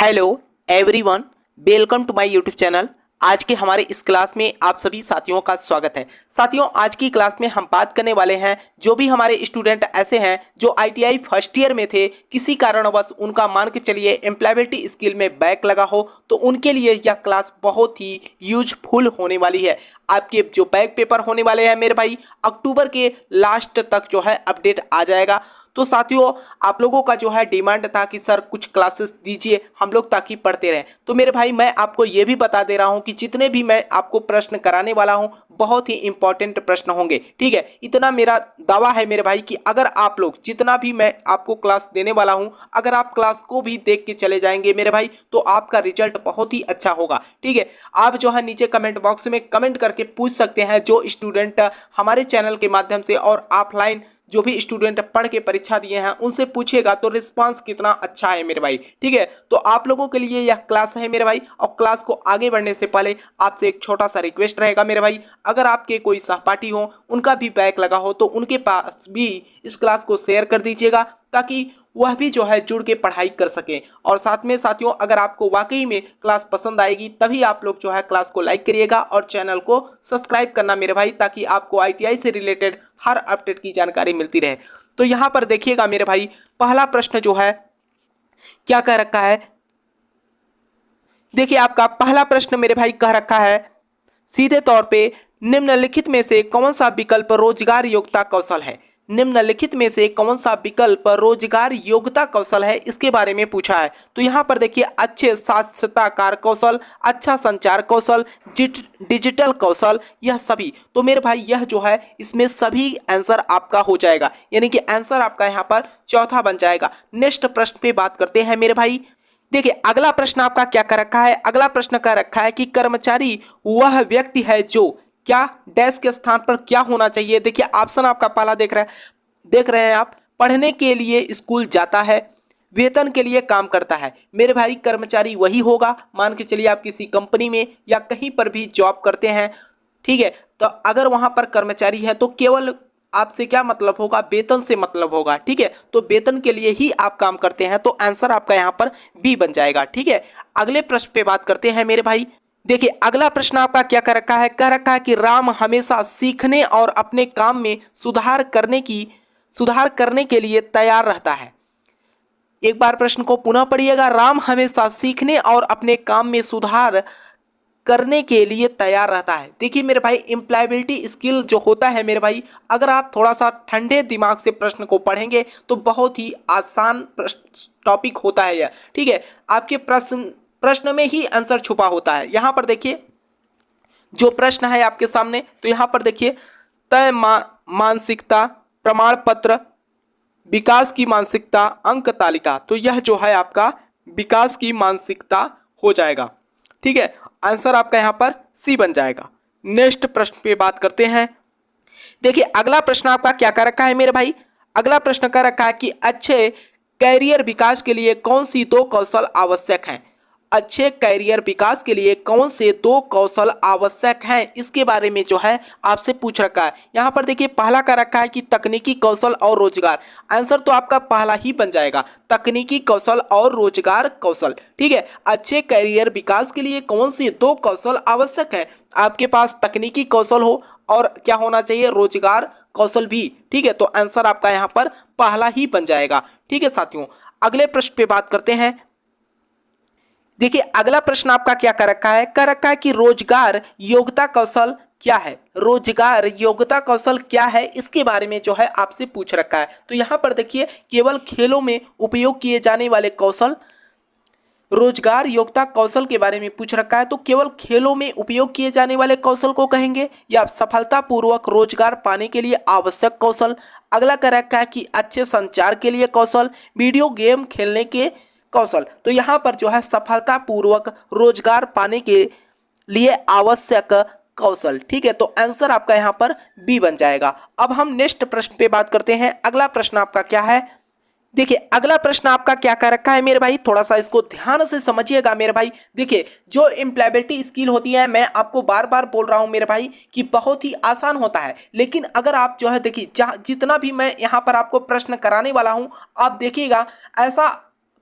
Hello everyone, welcome to my YouTube channel. आज के हमारे इस क्लास में आप सभी साथियों का स्वागत है। साथियों, आज की क्लास में हम बात करने वाले हैं जो भी हमारे स्टूडेंट ऐसे हैं जो आईटीआई फर्स्ट ईयर में थे, किसी कारणवश उनका मान के चलिए एम्प्लॉयबिलिटी स्किल में बैक लगा हो, तो उनके लिए यह क्लास बहुत ही यूजफुल होने वाली है। आपके जो बैक पेपर होने वाले हैं मेरे भाई, अक्टूबर के लास्ट तक जो है अपडेट आ जाएगा। तो साथियों, आप लोगों का जो है डिमांड था कि सर कुछ क्लासेस दीजिए हम लोग ताकि पढ़ते रहें। तो मेरे भाई, मैं आपको ये भी बता दे रहा हूं कि जितने भी मैं आपको प्रश्न कराने वाला हूं बहुत ही इंपॉर्टेंट प्रश्न होंगे। ठीक है, इतना मेरा दावा है मेरे भाई कि अगर आप लोग जितना भी मैं आपको क्लास देने वाला हूं, अगर आप क्लास को भी देख के चले जाएंगे मेरे भाई, तो आपका रिजल्ट बहुत ही अच्छा होगा। ठीक है, आप जो है नीचे कमेंट बॉक्स में कमेंट करके पूछ सकते हैं। जो स्टूडेंट हमारे चैनल के माध्यम से और ऑफलाइन जो भी स्टूडेंट पढ़ के परीक्षा दिए हैं उनसे पूछेगा तो रिस्पांस कितना अच्छा है मेरे भाई। ठीक है, तो आप लोगों के लिए यह क्लास है मेरे भाई। और क्लास को आगे बढ़ने से पहले आपसे एक छोटा सा रिक्वेस्ट रहेगा मेरे भाई, अगर आपके कोई सहपाठी हो, उनका भी बैक लगा हो, तो उनके पास भी इस क्लास को शेयर कर दीजिएगा ताकि वह भी जो है जुड़ के पढ़ाई कर सकें। और साथ में साथियों, अगर आपको वाकई में क्लास पसंद आएगी तभी आप लोग जो है क्लास को लाइक करिएगा और चैनल को सब्सक्राइब करना मेरे भाई, ताकि आपको आईटीआई से रिलेटेड हर अपडेट की जानकारी मिलती रहे। तो यहाँ पर देखिएगा मेरे भाई, पहला प्रश्न जो है क्या कह रखा है। देखिए, आपका पहला प्रश्न मेरे भाई कह रखा है सीधे तौर पे, निम्नलिखित में से कौन सा विकल्प रोजगार योग्यता कौशल है। निम्नलिखित में से कौन सा विकल्प रोजगार योग्यता कौशल है, इसके बारे में पूछा है। तो यहाँ पर देखिए, अच्छे साक्षात्कार कौशल, अच्छा संचार कौशल, डिजिटल कौशल, यह सभी। तो मेरे भाई यह जो है इसमें सभी आंसर आपका हो जाएगा, यानी कि आंसर आपका यहाँ पर चौथा बन जाएगा। नेक्स्ट प्रश्न पे बात करते हैं मेरे भाई। देखिए, अगला प्रश्न आपका क्या कर रखा है। अगला प्रश्न कर रखा है कि कर्मचारी वह व्यक्ति है जो क्या डैश के स्थान पर क्या होना चाहिए। देखिए, ऑप्शन आपका पहला देख रहे हैं आप, पढ़ने के लिए स्कूल जाता है, वेतन के लिए काम करता है। मेरे भाई, कर्मचारी वही होगा, मान के चलिए आप किसी कंपनी में या कहीं पर भी जॉब करते हैं। ठीक है, तो अगर वहां पर कर्मचारी है तो केवल आपसे क्या मतलब होगा, वेतन से मतलब होगा। ठीक है, तो वेतन के लिए ही आप काम करते हैं, तो आंसर आपका यहाँ पर बी बन जाएगा। ठीक है, अगले प्रश्न पे बात करते हैं मेरे भाई। देखिए, अगला प्रश्न आपका क्या कर रखा है। कह रखा है कि राम हमेशा सीखने और अपने काम में सुधार करने के लिए तैयार रहता है। एक बार प्रश्न को पुनः पढ़िएगा। राम हमेशा सीखने और अपने काम में सुधार करने के लिए तैयार रहता है। देखिए मेरे भाई, एम्प्लॉयबिलिटी स्किल जो होता है मेरे भाई, अगर आप थोड़ा सा ठंडे दिमाग से प्रश्न को पढ़ेंगे तो बहुत ही आसान टॉपिक होता है यह। ठीक है, आपके प्रश्न में ही आंसर छुपा होता है। यहाँ पर देखिए जो प्रश्न है आपके सामने, तो यहाँ पर देखिए, तय मानसिकता, प्रमाण पत्र, विकास की मानसिकता, अंक तालिका। तो यह जो है आपका विकास की मानसिकता हो जाएगा। ठीक है, आंसर आपका यहाँ पर सी बन जाएगा। नेक्स्ट प्रश्न पे बात करते हैं। देखिए, अगला प्रश्न आपका क्या कर रखा है मेरे भाई। अगला प्रश्न कर रखा है कि अच्छे कैरियर विकास के लिए कौन सी दो कौशल आवश्यक हैं। अच्छे कैरियर विकास के लिए कौन से दो कौशल आवश्यक हैं, इसके बारे में जो है आपसे पूछ रखा है। यहाँ पर देखिए, पहला का रखा है कि तकनीकी कौशल और रोजगार। आंसर तो आपका पहला ही बन जाएगा, तकनीकी कौशल और रोजगार कौशल। ठीक है, अच्छे कैरियर विकास के लिए कौन से दो कौशल आवश्यक है। आपके पास तकनीकी कौशल हो और क्या होना चाहिए, रोजगार कौशल भी। ठीक है, तो आंसर आपका यहाँ पर पहला ही बन जाएगा। ठीक है साथियों, अगले प्रश्न पे बात करते हैं। देखिए, अगला प्रश्न आपका क्या कर रखा है। कर रखा है कि रोजगार योग्यता कौशल क्या है। रोजगार योग्यता कौशल क्या है, इसके बारे में जो है आपसे पूछ रखा है। तो यहाँ पर देखिए, केवल खेलों में उपयोग किए जाने वाले कौशल, रोजगार योग्यता कौशल के बारे में पूछ रखा है। तो केवल खेलों में उपयोग किए जाने वाले कौशल को कहेंगे, या सफलतापूर्वक रोजगार पाने के लिए आवश्यक कौशल। अगला कर रखा है कि अच्छे संचार के लिए कौशल, वीडियो गेम खेलने के कौशल। तो यहाँ पर जो है सफलतापूर्वक रोजगार पाने के लिए आवश्यक कौशल। ठीक है, तो आंसर आपका यहाँ पर बी बन जाएगा। अब हम नेक्स्ट प्रश्न पे बात करते हैं। अगला प्रश्न आपका क्या है। देखिए, अगला प्रश्न आपका क्या कर रखा है मेरे भाई, थोड़ा सा इसको ध्यान से समझिएगा मेरे भाई। देखिए, जो एम्प्लॉयबिलिटी स्किल होती है, मैं आपको बार बार बोल रहा हूं मेरे भाई कि बहुत ही आसान होता है, लेकिन अगर आप जो है देखिए, जितना भी मैं यहाँ पर आपको प्रश्न कराने वाला हूं, आप देखिएगा ऐसा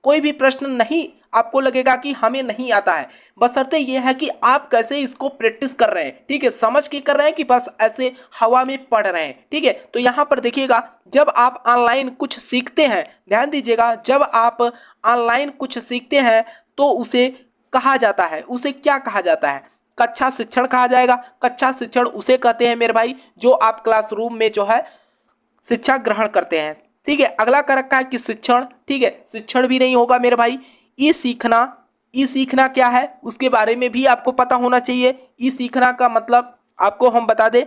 कोई भी प्रश्न नहीं आपको लगेगा कि हमें नहीं आता है, बशर्ते ये है कि आप कैसे इसको प्रैक्टिस कर रहे हैं, ठीक है, समझ के कर रहे हैं कि बस ऐसे हवा में पढ़ रहे हैं, ठीक है। तो यहाँ पर देखिएगा, जब आप ऑनलाइन कुछ सीखते हैं, ध्यान दीजिएगा, जब आप ऑनलाइन कुछ सीखते हैं तो उसे कहा जाता है, उसे क्या कहा जाता है? कक्षा शिक्षण कहा जाएगा। कक्षा शिक्षण उसे कहते हैं मेरे भाई जो आप क्लासरूम में जो है शिक्षा ग्रहण करते हैं, ठीक है। अगला कर रखा है कि शिक्षण, ठीक है, शिक्षण भी नहीं होगा मेरे भाई। ई सीखना, ई सीखना क्या है उसके बारे में भी आपको पता होना चाहिए। ई सीखना का मतलब आपको हम बता दें,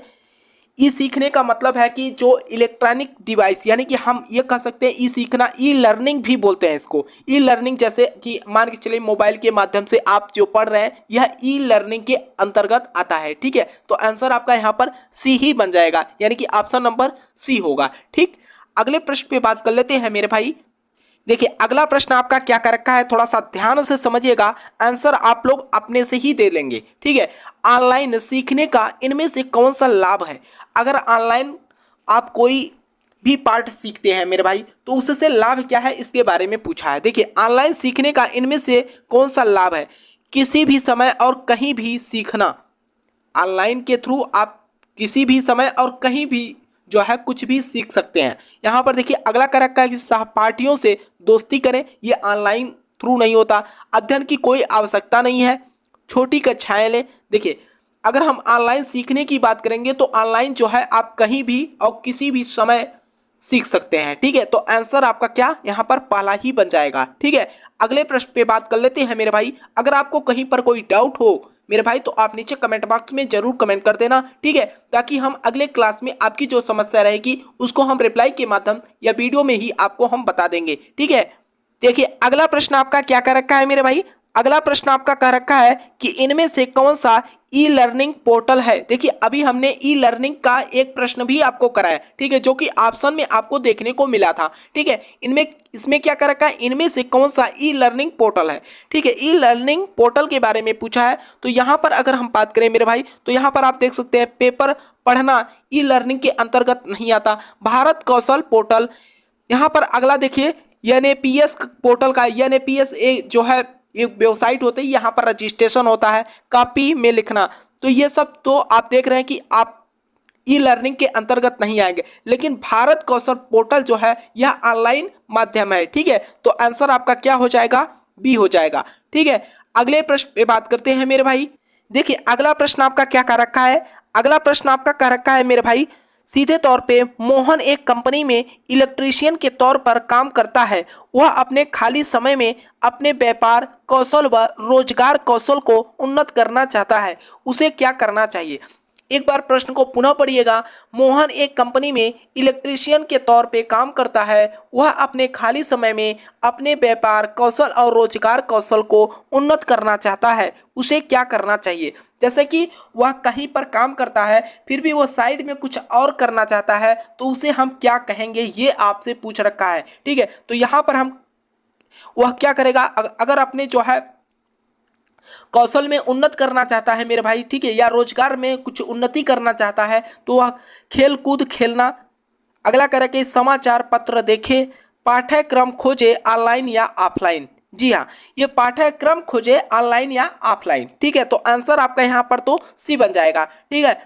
ई सीखने का मतलब है कि जो इलेक्ट्रॉनिक डिवाइस, यानी कि हम ये कह सकते हैं ई सीखना, ई लर्निंग भी बोलते हैं इसको। ई लर्निंग जैसे कि मान के चलिए मोबाइल के माध्यम से आप जो पढ़ रहे हैं, यह ई लर्निंग के अंतर्गत आता है, ठीक है। तो आंसर आपका यहाँ पर सी ही बन जाएगा, यानी कि ऑप्शन नंबर सी होगा, ठीक। अगले प्रश्न पे बात कर लेते हैं मेरे भाई। देखिए अगला प्रश्न आपका क्या कर रखा है, थोड़ा सा ध्यान से समझिएगा, आंसर आप लोग अपने से ही दे लेंगे, ठीक है। ऑनलाइन सीखने का इनमें से कौन सा लाभ है? अगर ऑनलाइन आप कोई भी पार्ट सीखते हैं मेरे भाई, तो उससे लाभ क्या है इसके बारे में पूछा है। देखिए ऑनलाइन सीखने का इनमें से कौन सा लाभ है? किसी भी समय और कहीं भी सीखना। ऑनलाइन के थ्रू आप किसी भी समय और कहीं भी जो है कुछ भी सीख सकते हैं। यहाँ पर देखिए अगला कर रखा है कि सहपाठियों से दोस्ती करें, ये ऑनलाइन थ्रू नहीं होता। अध्ययन की कोई आवश्यकता नहीं है, छोटी कक्षाएं लें। देखिए अगर हम ऑनलाइन सीखने की बात करेंगे तो ऑनलाइन जो है आप कहीं भी और किसी भी समय सीख सकते हैं, ठीक है। तो आंसर आपका क्या यहाँ पर पहला ही बन जाएगा, ठीक है। अगले प्रश्न पे बात कर लेते हैं मेरे भाई। अगर आपको कहीं पर कोई डाउट हो मेरे भाई तो आप नीचे कमेंट बॉक्स में जरूर कमेंट कर देना, ठीक है, ताकि हम अगले क्लास में आपकी जो समस्या रहेगी उसको हम रिप्लाई के माध्यम या वीडियो में ही आपको हम बता देंगे, ठीक है। देखिए अगला प्रश्न आपका क्या कर रखा है मेरे भाई। अगला प्रश्न आपका कह रखा है कि इनमें से कौन सा ई लर्निंग पोर्टल है। देखिए अभी हमने ई लर्निंग का एक प्रश्न भी आपको कराया, ठीक है, जो कि ऑप्शन में आपको देखने को मिला था, ठीक है। इसमें क्या कर रखा है, इनमें से कौन सा ई लर्निंग पोर्टल है, ठीक है। ई लर्निंग पोर्टल के बारे में पूछा है, तो यहाँ पर अगर हम बात करें मेरे भाई, तो यहाँ पर आप देख सकते हैं पेपर पढ़ना ई लर्निंग के अंतर्गत नहीं आता। भारत कौशल पोर्टल, यहाँ पर अगला देखिए एनएपीएस पोर्टल का, एनएपीएस जो है एक वेबसाइट होती है, यहाँ पर रजिस्ट्रेशन होता है, कॉपी में लिखना। तो ये सब तो आप देख रहे हैं कि आप ई लर्निंग के अंतर्गत नहीं आएंगे, लेकिन भारत कौशल पोर्टल जो है यह ऑनलाइन माध्यम है, ठीक है। तो आंसर आपका क्या हो जाएगा, बी हो जाएगा, ठीक है। अगले प्रश्न पे बात करते हैं मेरे भाई। देखिए अगला प्रश्न आपका क्या कर रखा है। अगला प्रश्न आपका कर रखा है मेरे भाई, सीधे तौर पे मोहन एक कंपनी में इलेक्ट्रीशियन के तौर पर काम करता है। वह अपने खाली समय में अपने व्यापार कौशल व रोजगार कौशल को उन्नत करना चाहता है, उसे क्या करना चाहिए? एक बार प्रश्न को पुनः पढ़िएगा। मोहन एक कंपनी में इलेक्ट्रीशियन के तौर पे काम करता है। वह अपने खाली समय में अपने व्यापार कौशल और रोजगार कौशल को उन्नत करना चाहता है, उसे क्या करना चाहिए? जैसे कि वह कहीं पर काम करता है फिर भी वह साइड में कुछ और करना चाहता है, तो उसे हम क्या कहेंगे, ये आपसे पूछ रखा है, ठीक है। तो यहाँ पर हम वह क्या करेगा, अगर अपने जो है कौशल में उन्नत करना चाहता है मेरे भाई, ठीक है, या रोजगार में कुछ उन्नति करना चाहता है, तो वह खेल कूद खेलना। अगला करके समाचार पत्र देखे, पाठ्यक्रम खोजे ऑनलाइन या ऑफलाइन। जी हाँ, ये पाठ्यक्रम खोजे ऑनलाइन या ऑफलाइन, ठीक है। तो आंसर आपका यहाँ पर तो सी बन जाएगा, ठीक है।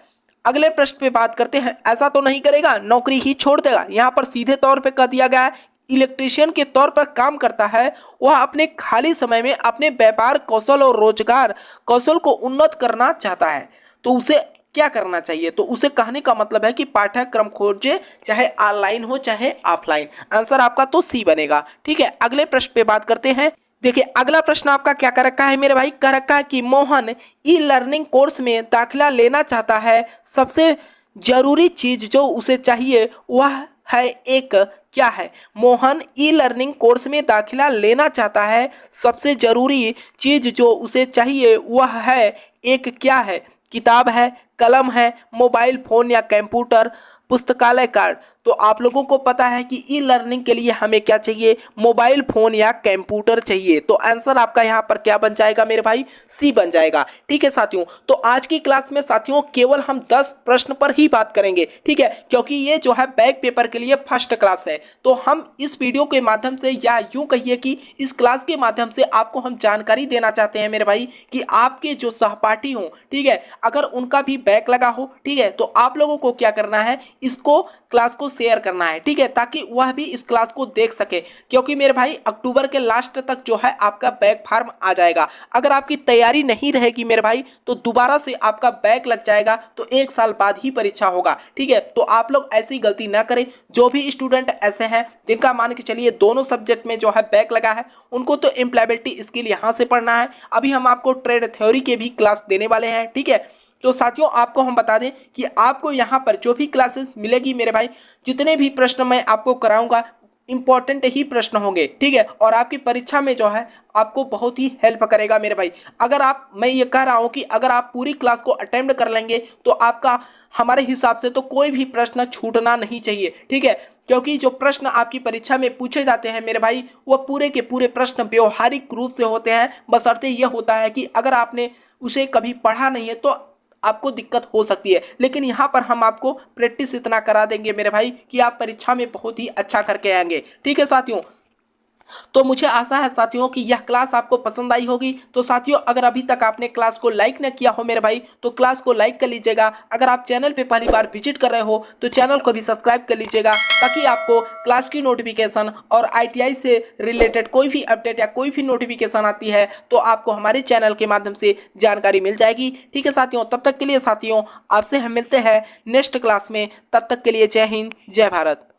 अगले प्रश्न पे बात करते हैं। ऐसा तो नहीं करेगा, नौकरी ही छोड़ देगा। यहाँ पर सीधे तौर पे कह दिया गया है इलेक्ट्रीशियन के तौर पर काम करता है। वह अपने खाली समय में अपने व्यापार कौशल और रोजगार कौशल को उन्नत करना चाहता है, तो उसे क्या करना चाहिए? तो उसे कहने का मतलब है कि पाठ्यक्रम खोजे, चाहे ऑनलाइन हो चाहे ऑफलाइन। आंसर आपका तो सी बनेगा, ठीक है। अगले प्रश्न पे बात करते हैं। देखिए अगला प्रश्न आपका क्या कर रखा है मेरे भाई, कह रखा है कि मोहन ई लर्निंग कोर्स में दाखिला लेना चाहता है। सबसे जरूरी चीज जो उसे चाहिए वह है एक क्या है? मोहन ई लर्निंग कोर्स में दाखिला लेना चाहता है, सबसे जरूरी चीज जो उसे चाहिए वह है एक क्या है? किताब है, कलम है, मोबाइल फोन या कंप्यूटर, पुस्तकालय कार्ड। तो आप लोगों को पता है कि ई लर्निंग के लिए हमें क्या चाहिए, मोबाइल फोन या कंप्यूटर चाहिए। तो आंसर आपका यहाँ पर क्या बन जाएगा मेरे भाई, सी बन जाएगा। ठीक है साथियों, तो आज की क्लास में साथियों केवल हम 10 प्रश्न पर ही बात करेंगे, ठीक है, क्योंकि ये जो है बैक पेपर के लिए फर्स्ट क्लास है। तो हम इस वीडियो के माध्यम से या यूं कहिए कि इस क्लास के माध्यम से आपको हम जानकारी देना चाहते हैं मेरे भाई कि आपके जो सहपाठी हो, ठीक है, अगर उनका भी बैक लगा हो, ठीक है, तो आप लोगों को क्या करना है, इसको क्लास को शेयर करना है, ठीक है, ताकि वह भी इस क्लास को देख सके। क्योंकि मेरे भाई अक्टूबर के लास्ट तक जो है आपका बैक फॉर्म आ जाएगा। अगर आपकी तैयारी नहीं रहेगी मेरे भाई तो दोबारा से आपका बैक लग जाएगा, तो 1 साल बाद ही परीक्षा होगा। ठीक है, तो आप लोग ऐसी गलती ना करें। जो भी स्टूडेंट ऐसे हैं जिनका मान के चलिए दोनों सब्जेक्ट में जो है बैक लगा है, उनको तो एम्प्लॉयबिलिटी स्किल यहाँ से पढ़ना है। अभी हम आपको ट्रेड थ्योरी के भी क्लास देने वाले हैं, ठीक है। तो साथियों आपको हम बता दें कि आपको यहाँ पर जो भी क्लासेस मिलेगी मेरे भाई, जितने भी प्रश्न मैं आपको कराऊंगा इंपॉर्टेंट ही प्रश्न होंगे, ठीक है, और आपकी परीक्षा में जो है आपको बहुत ही हेल्प करेगा मेरे भाई। अगर आप, मैं ये कह रहा हूँ कि अगर आप पूरी क्लास को अटेम्प्ट कर लेंगे तो आपका हमारे हिसाब से तो कोई भी प्रश्न छूटना नहीं चाहिए, ठीक है, क्योंकि जो प्रश्न आपकी परीक्षा में पूछे जाते हैं मेरे भाई वह पूरे के पूरे प्रश्न व्यवहारिक रूप से होते हैं। बशर्ते यह होता है कि अगर आपने उसे कभी पढ़ा नहीं है तो आपको दिक्कत हो सकती है, लेकिन यहाँ पर हम आपको प्रैक्टिस इतना करा देंगे मेरे भाई कि आप परीक्षा में बहुत ही अच्छा करके आएंगे। ठीक है साथियों, तो मुझे आशा है साथियों कि यह क्लास आपको पसंद आई होगी। तो साथियों अगर अभी तक आपने क्लास को लाइक न किया हो मेरे भाई तो क्लास को लाइक कर लीजिएगा। अगर आप चैनल पे पहली बार विजिट कर रहे हो तो चैनल को भी सब्सक्राइब कर लीजिएगा, ताकि आपको क्लास की नोटिफिकेशन और ITI से रिलेटेड कोई भी अपडेट या कोई भी नोटिफिकेशन आती है तो आपको हमारे चैनल के माध्यम से जानकारी मिल जाएगी। ठीक है साथियों, तब तक के लिए साथियों आपसे हम मिलते हैं नेक्स्ट क्लास में। तब तक के लिए जय हिंद, जय भारत।